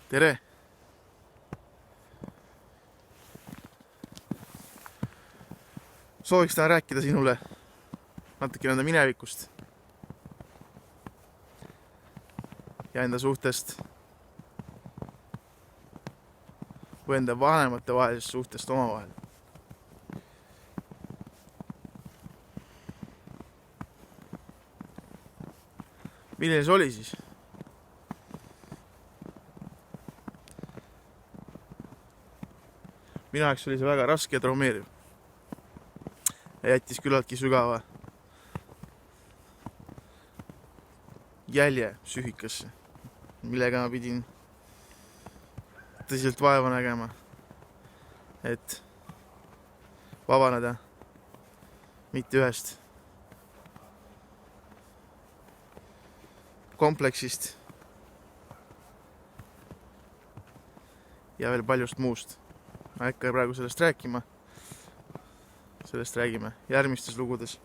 tere! Sooviks täna rääkida sinule natuke enda minevikust ja enda suhtest või enda vanemate vahelisest suhtest omavahel. Milline see oli siis? Minu jaoks oli see väga raske ja traumeeriv ja jättis küllaltki sügava jälje psüühikasse, millega ma pidin tõsiselt vaeva nägema, et vabaneda mitte ühest kompleksist ja veel paljust muust. Ma ei hakka praegu sellest rääkima. Sellest räägime järgmistes lugudes.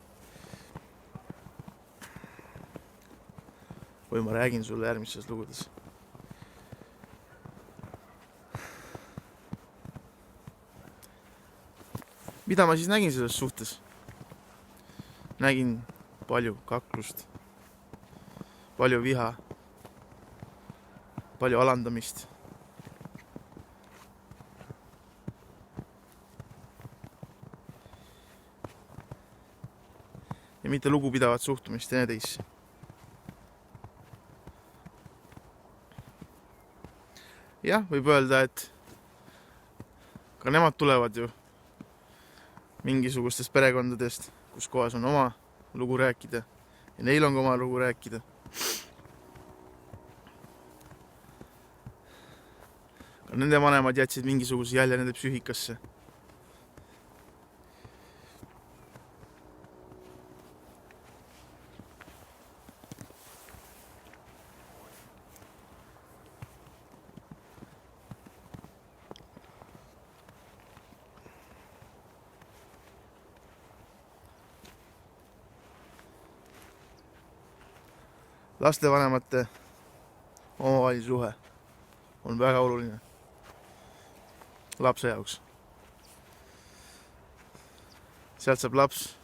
Või ma räägin sulle järgmistes lugudes. Mida ma siis nägin selles suhtes? Nägin palju kaklust, palju viha, palju alandamist. Ja mitte lugupidavat suhtumist teineteisse. Jah, võib öelda, et ka nemad tulevad ju mingisugustest perekondadest, kus kohas on oma lugu rääkida ja neil on ka oma lugu rääkida. Ka nende vanemad jätsid mingisuguse jälje nende psüühikasse. Lastevanemate omavaheline suhe on väga oluline lapse jaoks. Sealt saab laps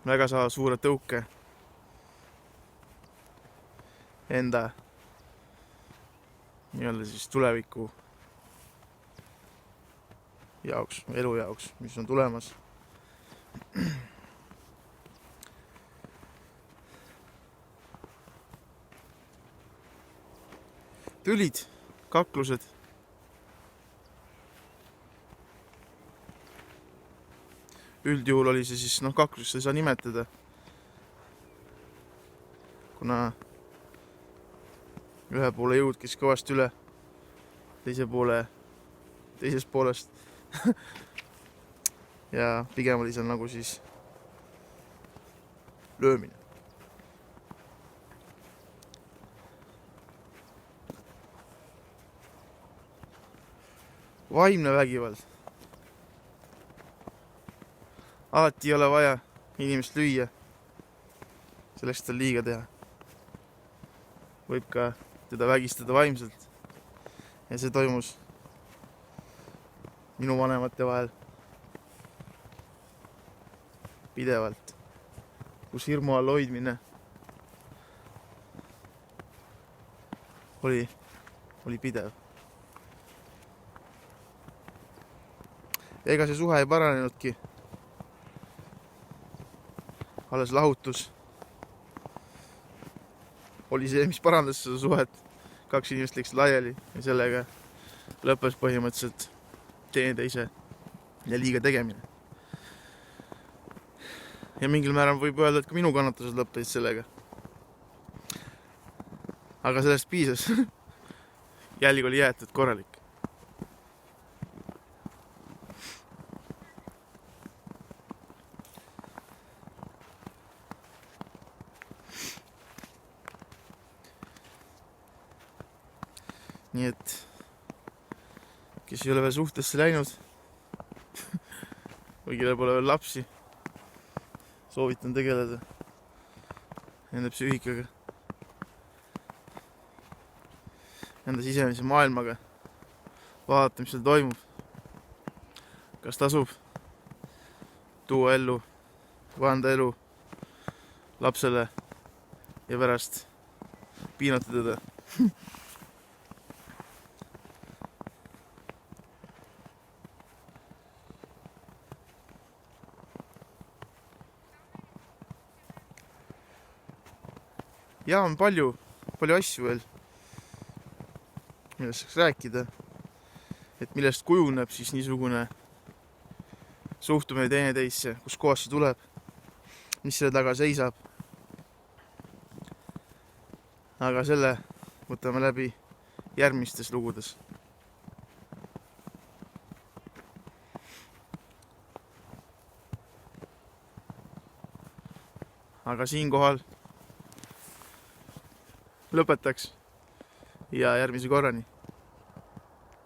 väga suure tõuke enda nii-öelda siis tuleviku jaoks, elu jaoks, mis on tulemas. Tülid, kaklused. Üldjuhul oli see siis, kaklust ei saa nimetada. Kuna ühe poole jõud käis kõvasti üle, teisest poolest. Ja pigem oli seal nagu siis löömine. Vaimne vägivald. Alati ei ole vaja inimest lüüa, selleks tal liiga teha. Võib ka teda vägistada vaimselt. Ja see toimus minu vanemate vahel pidevalt, kus hirmu all hoidmine oli pidev. Ega see suhe ei paranenudki. Alles lahutus oli see, mis parandas seda suhet. Kaks inimest läksid laiali ja sellega lõppes põhimõtteliselt teineteise ja liiga tegemine. Ja mingil määral võib öelda, et ka minu kannatused lõppesid sellega. Aga sellest piisas. Jälg oli jäetud korralik. Nii et, kes ei ole veel suhtesse läinud või kellel pole veel lapsi, soovitan tegeleda enda psüühikaga. enda sisemise maailmaga, vaadata, mis seal toimub. Kas tasub tuua ellu, anda elu lapsele ja pärast piinata teda. Ja on palju asju veel, millest saaks rääkida, et millest kujuneb siis niisugune suhtumine teineteisse, kus kohast see tuleb, mis selle taga seisab. Aga selle võtame läbi järgmistes lugudes. Aga siinkohal lõpetaks ja järgmise korrani.